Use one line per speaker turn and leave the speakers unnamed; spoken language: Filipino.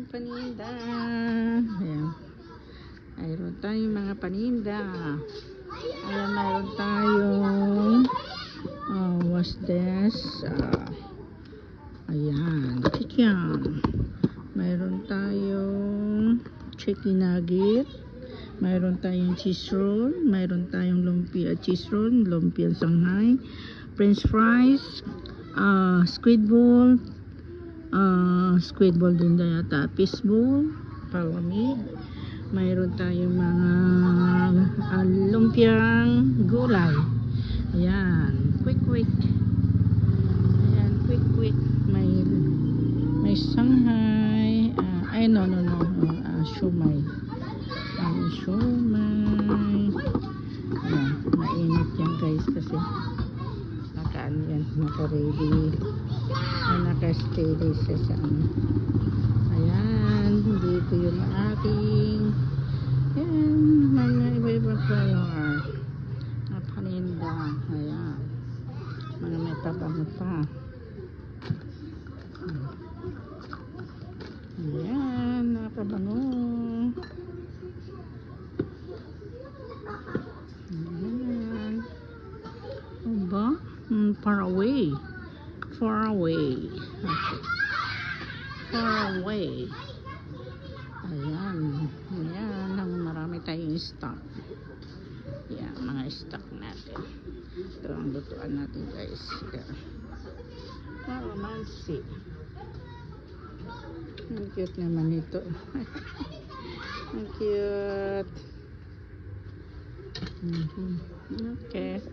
paninda. Ayan. Mayroon tayong mga paninda. Ayan, mayroon tayong what's this? Ayan, chicken. Mayroon tayong chicken nugget. Mayroon tayong cheese roll. Mayroon tayong lumpia cheese roll, lumpia Shanghai, french fries, squid ball din na yata, fish ball, palamig. Mayroon tayong mga lumpiang gulay. Ayan, quick. Ayan, quick. May Shanghai, no, shumai. Shumai. Ayan, mainit yan guys kasi nakaano yan, naka-ready. Naka-steady siya sa ano. Ayan, dito yung ating ayan, mga iba-ibang color na paninda. Ayan, mga may tabango pa. Ayan, nakabango. Ayan. Aba, far away. Okay. Far away. Ayan, marami tayong stock. Ayan, mga stock natin. Ito ang lutuan natin guys. Romancy. Ang cute naman ito. Ang cute. Okay.